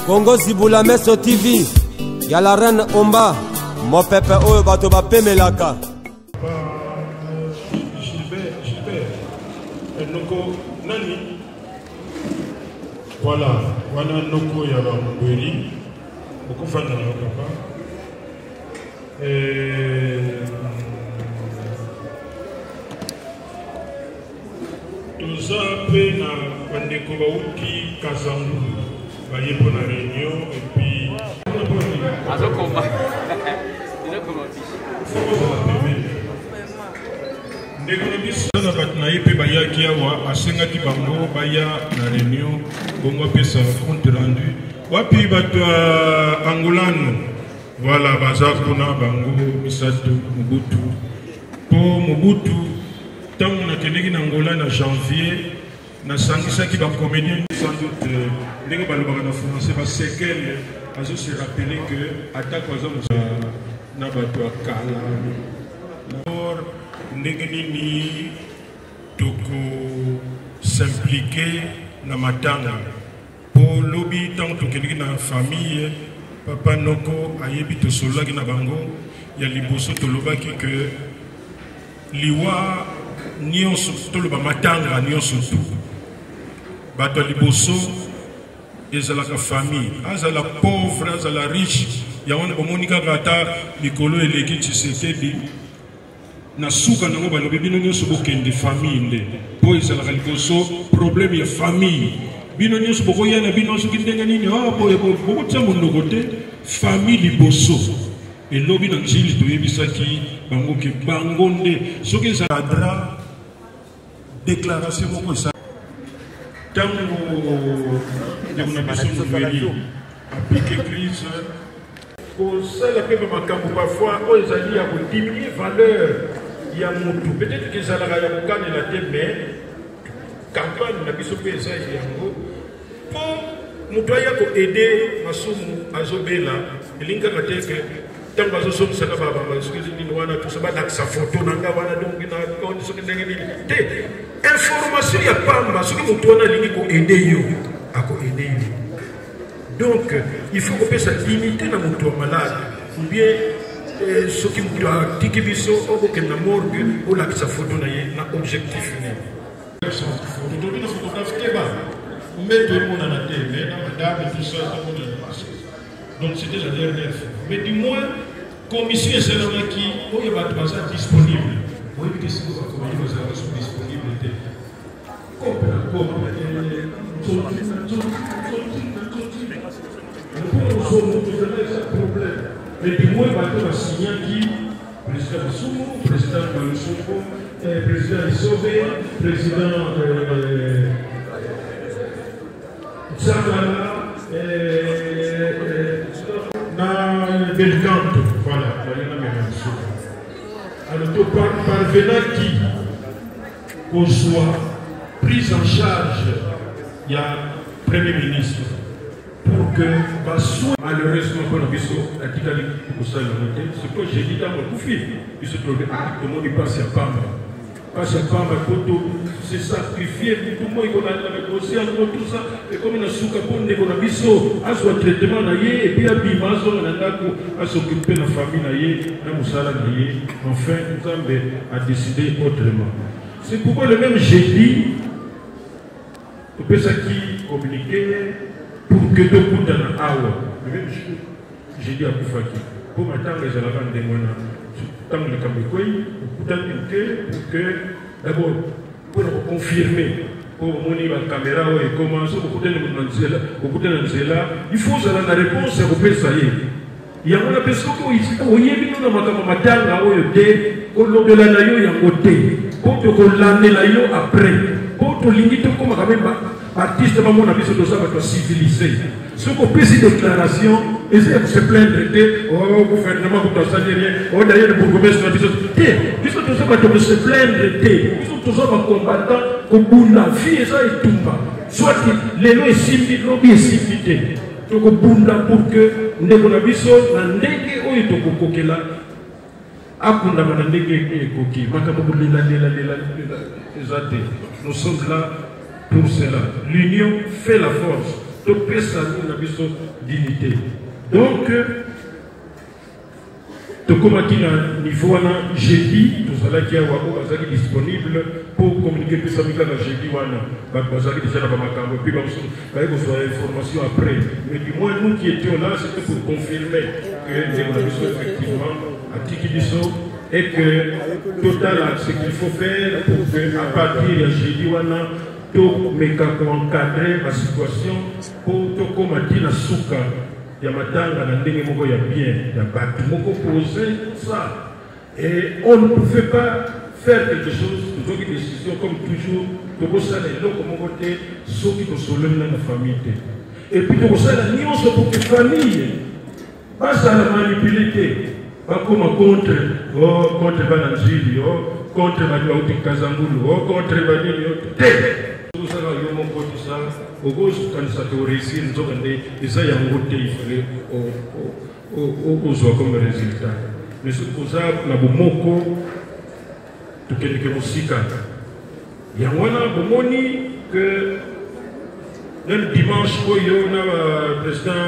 Congo Zibula Meso TV. Y'a la reine Omba. Mon pépé oyo bato ba pemelaka. Gilbert. Noko nani? Voilà, wana noko ya ba mbweli. Okufana na papa. Toza pe na bandeko bauti Kazangu baye pour la réunion et puis ndeko na biso na bato na ye mpe bayaki awa asengaki bango baya na réunion bongo apesa compte rendu wapi bato ya angolano voilà baza kuna bango misato Mobutu po Mobutu tant nakendeki na Angola na janvier nasangisaki bacomédien sans doute ndenge balobaka na français basekele azo se rappeler que atako aza na bato ya kala or ndenge nini toko s'impliquer na matanga po lobi tant tokendeki na famille papa noko ayebi tosololaki na bango ya liboso tolobaki que liwa nyonso toloba matanga nyonso tu bato liboso ezalaka famille azala pauvre azala riche ya wana bomoni kaka ata mikolo eleki Tshisekedi na suka nango balobi bino nyonso bokende famille nde po ezalaka liboso problème ya famille bino nyonso bokoya na bino soki ndenge nini bokotia monoko te famille liboso elobi na njili toyebisaki bango ke bango nde soki ezala déclaration moko esa tango ndeko na biso mobeli appliqué crise kosala mpe bamakambo parfois oyo ezali ya kodiminuer valeur ya motu peut-être ke ezalaka ya kokanela te mais campagne na biso mpe eza yango mpo moto aya koede masumu azobela elingaka te ke ntango bazosomisaka babamba soki nini wana tosa balakisa foto na nga wana donki na soki ndenge nini te information ya pamba soki moto wana alingi koede yo akoede yo donc il faut kopesa dignité na moto ya malade ou bien soki moto atiki biso okokende na morgue olakisa foto na ye na objectif nini totoki na photographe keba mmeto emonana te mais na madame et tout ça emonana donc c'était la dernière fois mais du moins commission esalamaki oyo bato baza disponible oyebi ke siko bakomani bazalaka so disponible te problème mais du moins bato basignaki président Masumu président Balusoko président Isove président Tsangala na Belcanto, voilà, alors tu parvenant qui qu'on soit prise en charge, il y a Premier ministre pour que malheureusement pour la biso la Tikali pour ça ce que j'ai dit dans mon couffin il se trouve à tout le monde il passe à Pamba. Parce que c'est sacrifié, tout le monde a négocié tout ça, et comme il a souka pour négocier, à son traitement, et puis à Bimazo, à s'occuper de la famille, à Moussala, enfin, nous avons décidé autrement. C'est pourquoi le même jeudi, on peut communiquer pour que tout le monde ait le même jeudi à Koufaki. Pour m'attendre, les gens des moines. Tant le Cameroun, pour que d'abord pour confirmer pour moni la caméra et comment ça il faut ça la réponse au ça il y a une personne qui oyebi no makama matanga oyo te kolobela na yo ya côté pour to l'année la yo après pour to lingi to comme quand même artiste ba mona biso to ça va civilisé ce qu'on peut ces déclarations et se plaindre de au gouvernement pour ça rien au d'ailleurs pour commerce na biso biso to ça va se plaindre de biso to ça va combattant ko bunda vie ça et tumba soit les lois simbi lobby simbi to ko bunda pour que ndeko na biso na ndenge oyo to kokokela akunda na ndenge ekoki makambo lela nous sommes là pour cela. L'union fait la force. tout pesa nous na biso dignité. Donc tout comme à niveau wana jeudi tout cela qui a wako disponible pour communiquer plus avec la jeudi wana bazaki déjà dans makambo puis comme ça va avoir information après mais du moins nous qui étions là c'était pour confirmer que nous avons effectivement à Tikibiso et que total ce qu'il faut faire pour que à partir de jeudi wana tout encadrer la situation pour tout comme à la souka ya matanga na ndenge moko ya bien ya batu moko poser ça et on ne pouvait pas faire quelque chose toujours une décision comme toujours tout ça les locaux moko te soki to solena na famille et puis tout ça la nyonso pour que famille pas ça la manipulité pas comme contre bananjili contre Badi Kazangulu contre Badi tout ça là yo mon côté ça au gauche quand ça te réussit nous avons des ça y a un côté il fallait au soit comme résultat mais ce que ça na bomoko tout quelque musique il y a wana bomoni que le dimanche il y a le président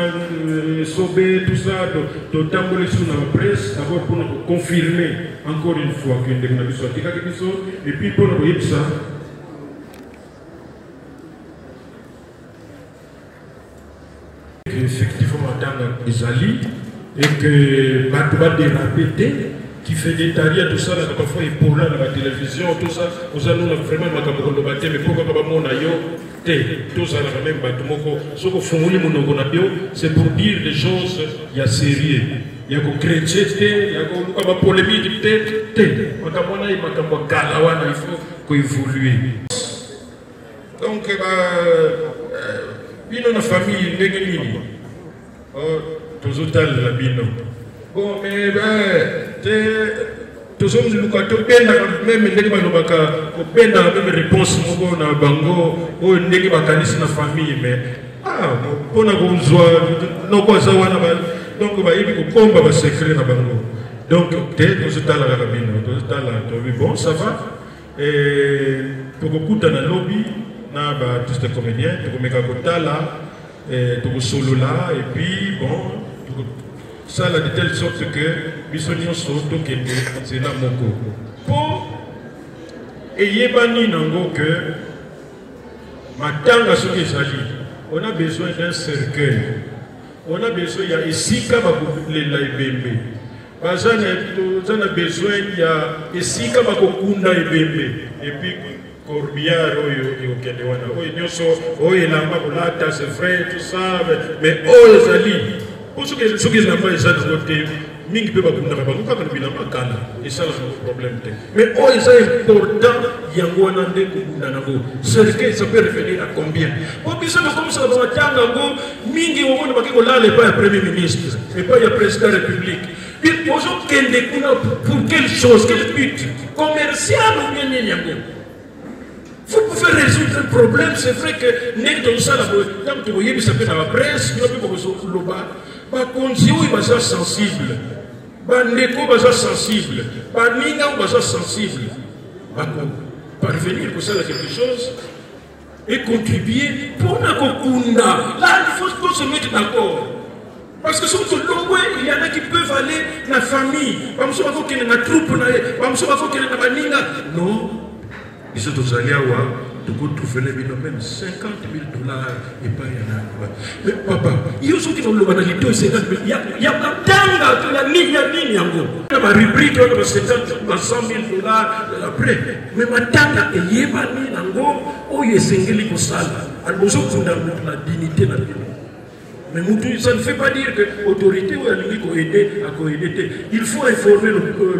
Sobé tout ça de tambouré sur la presse d'abord pour nous confirmer encore une fois que nous avons sorti quelque chose et puis pour nous dire ça. Effectivement, dans les alliés, et que Batouba dérapété, qui fait des taria, tout ça, là, parfois, il pour là, dans la télévision, tout ça, nous allons vraiment de battre, mais pourquoi pas mon ayo, tout ça, là, même Batumoko, ce qu'on fait, c'est pour dire des choses, il y a sérieux, il y a chrétien, il y a polémique, il faut évoluer. Donc, bino na famille ndenge nini tozotala la bino bon mais tozomuluka tobenda même ndenge balobaka kobenda même réponse moko na bango oyo ndenge bakanisi na famille mais mpona kozwa noko aza wana donc bayebi kokomba basecret na bango donc te tozotala kaka bino tozotala tobi bon ça va tokokuta na lobi na tous les comédiens, tout comme Kotala, tout solo là, et puis bon, ça là de telle sorte que Bissonion Soto c'est là moko. Pour Eyebani Nango que Matanga ce qui s'agit, on a besoin d'un cercueil, on a besoin, il y a ici comme les laibembe. On a besoin, il y a ici comme Kokunda et puis Corbillard, c'est vrai, tout ça, mais oh, les alliés, pour ceux qui n'ont pas les autres, Ming peut pas et ça, c'est le problème. Mais oh, c'est important, il y a un cercueil, ça peut revenir à combien? Pour que ça ne comme ça, Ming n'est pas le Premier ministre, et pas le président de la République. Pour quelle chose, quel but commercial ou bien pour faire résoudre un problème, c'est vrai que nous ça dans la presse, nous sommes sensibles. Sensible. Sensible. Parvenir pour ça quelque chose et contribuer pour la Kokunda. Là, il faut se mettre d'accord. Parce que surtout il y en a qui peuvent aller dans la famille. Dans la troupe, non. Ils sont tous allés à trouver même $50 000 et pas rien. Mais papa, il y a ceux qui ont le banalité, il y a un tanga, il y a ligne, il y a ma rubrique, il y a 100 000 $, après. Mais ma tanga, il y a ma ligne, il y a singeli pour ça. Alors, nous la dignité de la vie. Mais ça ne fait pas dire que l'autorité ou il faut informer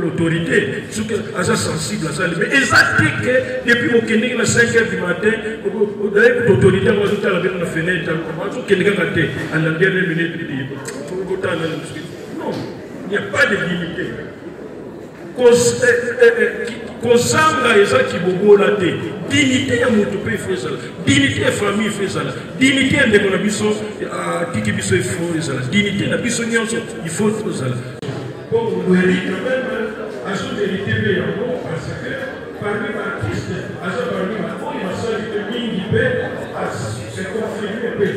l'autorité, à ça sensible à ça. Mais exactement que depuis mon Kenya à 5h du matin, l'autorité va ajouter à la fenêtre, à la dernière minute, non, il n'y a pas de limite. Kozanga eza kibobola te dignité ya moto pe fezala dignité ya famille fezala dignité ya ndeko na biso tiki biso il faut ezala dignité na biso nyonso il faut fezala pour nous hériter même à ce vérité pe parce que parmi l'artiste à ce parmi la foi il m'a sali que mingi pe c'est confirmé pe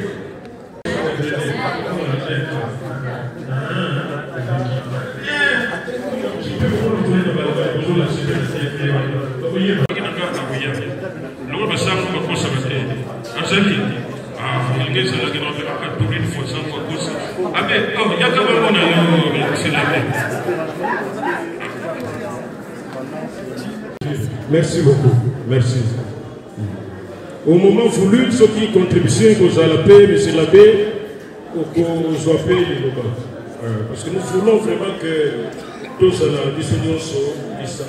Merci beaucoup. Merci. Au moment voulu, ceux qui contribuent aux alapés, M. l'abbé, aux soit payés les lobas. Parce que nous voulons vraiment que tous à la décision soient distincts.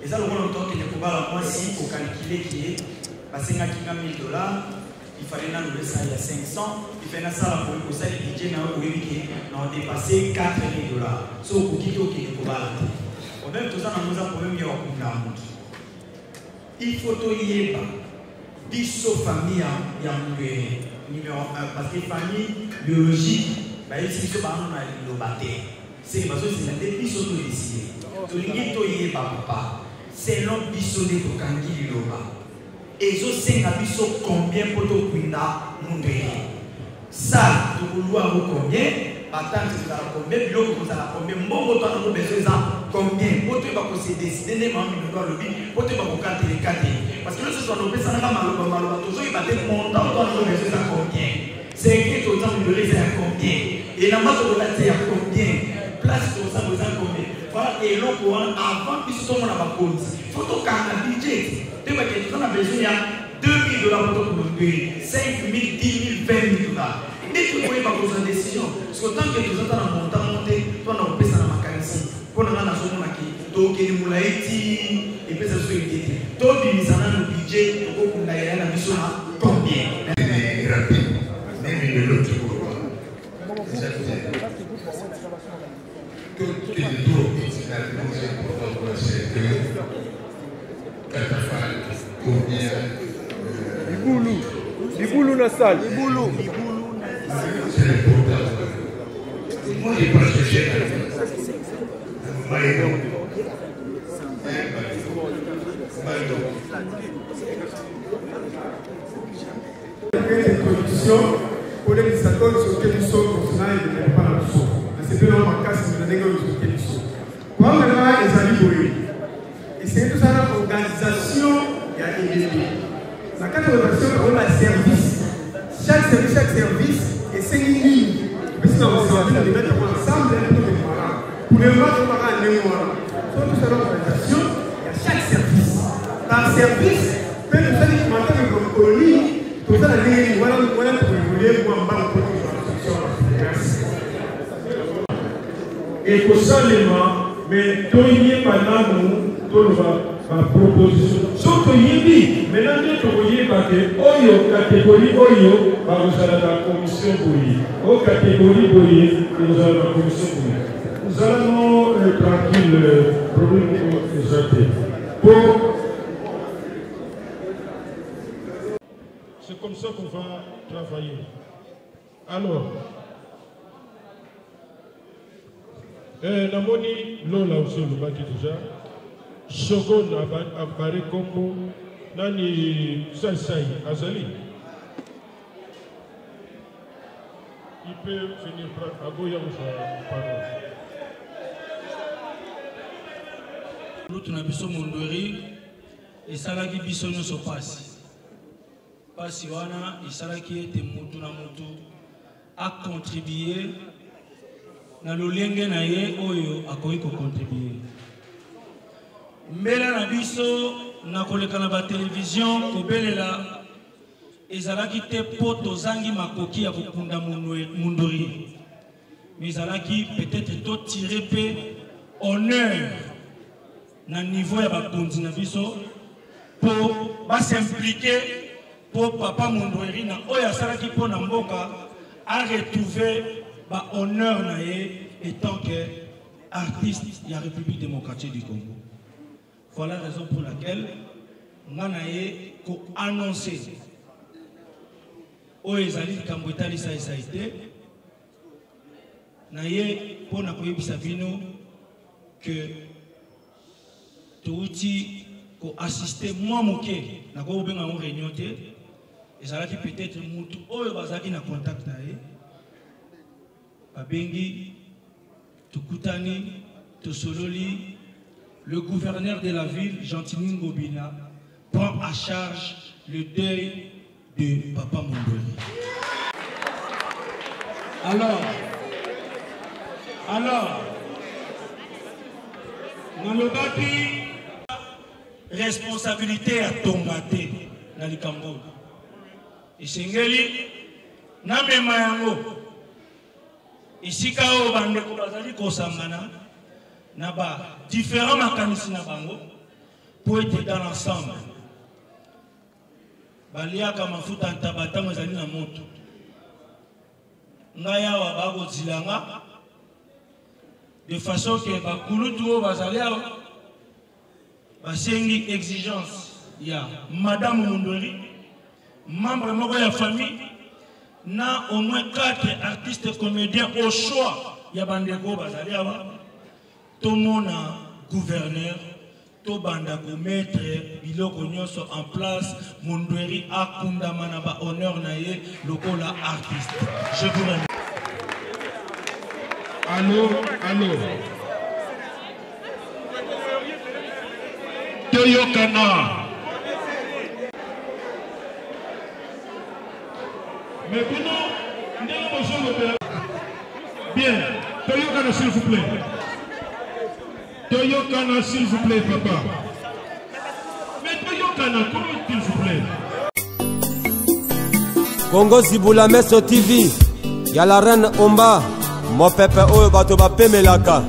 Et ça, le temps qu'il ne faut pas moi si au calculer qui est passé à $1000, il fallait nous le ça il y a 500, il fait ça pour ça le budget n'a dépassé $4000. C'est au qui est pour la problème tout ça nous a problème il y a il faut y aller biso famille il y a numéro 1 parce que famille biologique bah ici ce pas on a le bâté c'est parce que c'est des biso to ici to lingi to y papa selon biso de to kangi loba et je sais à biso combien pour to kwinda mundé ça to vouloir combien attendre que ça combien biloko ko ça combien mbongo to na besoin ça combien pour to ba ko se décider ne mami no doit le bi pour to ba ko kate les kate parce que ce soit le ça na maloba to so il va te montant to na besoin ça combien c'est que to temps de les à combien et la masse de la terre à combien place to ça besoin combien voilà et loko avant que ce soit na ba compte faut to kana budget te ba que tu as besoin ya $2000 pour te payer 5000 10000 $20000 mais tu ne peux pas prendre une décision. Parce que tant que tu es en monter, tu as un peu de mécanisme. Pour nous, on a un peu de moulaïti, et puis ça se fait. Tu as le budget, tu as un mission combien? Rapide, même de l'autre côté. Que les deux finalement c'est important pour c'est que Katafal combien Iboulou la salle. Iboulou. c'est important. Moi je pense que j'ai pour les dictateurs sur lesquels nous sommes professionnels et ne pas la leçon. C'est bien dans ma casse, nous avons sur lesquels nous sommes. Quand maintenant, les amis, et c'est tout ça l'organisation, il y a des la carte d'organisation, on a service. Chaque service est 5 lignes. Mais sinon, on va mettre ensemble pour les matchs, on va aller voir. Sur tout ça l'organisation, il y a chaque service. Par service, peut nous faire des commentaires comme au lit. Tout ça, la ligne, voilà pour évoluer, moi, en bas, pour merci. Et pour ça, mais tout y est maintenant, tout ma proposition. Sauf que il dit, maintenant, nous voyons que Oyo, catégorie Oyo, nous allons dans la commission Boyi. Au catégorie Boyi, nous allons dans la commission Boyi. Nous allons tranquille, le problème est pour. C'est comme ça qu'on va travailler. Alors, Namoni, Lola aussi, le bâti déjà. Shogun Abare Kombo, Nani Saïsaï, Azali. Il peut finir par Agoya ou sa parole. Nous avons Mondori et Salaki Bissono se passe. Passiwana et Salaki était Moutou na Moutou a contribué dans le lien naie Oyo a contribué. Mbela na biso na koleka na ba télévision kobelela ezalaki te poto zangi makoki ya kokunda mundori mais ezalaki peut-être to tirer pe honneur na niveau ya bakonzi na biso pour ba s'impliquer pour papa mundori na oyo asalaki po na mboka a retrouver ba honneur na ye étant que artiste de la République démocratique du Congo. Voilà la raison pour laquelle nous avons annoncé au Ezali Kambouetali ça a été pour nous que tout ko assister moi moké na ko benga en réunion té et ça qui peut-être mutu oyo bazaki na contact na ye babengi tukutani tosololi le gouverneur de la ville Gentilin Ngobina prend à charge le deuil de Papa Mondoli. Alors Nalobaki responsabilité à tombaté dans le Cameroun. Et Sengeli, na mema yango. Ici kao bande ko bazali ko sangana na ba différents mécanismes na bango pour être dans l'ensemble. Balia kama mafuta ntabata mazali na moto. Ngaya wa bago zilanga de façon que bakulutu bazali basengi exigence ya Madame Mondoli, membre moko ya famille, na au moins 4 artistes comédiens au choix ya bandeko bazali awa. Tomona gouverneur, to banda ko mettre biloko nyonso en place, Mondoli akundama na ba honneur na ye lokola artiste. Je vous remercie. Allô. Toyokana. Mais bien, Toyokana s'il vous plaît. Toyokana s'il vous plaît, papa. Mais Toyokana, comment s'il vous plaît? Congo Zibula Meso TV, y'a la reine Omba, mon pépé Oyo Bato Bape Melaka.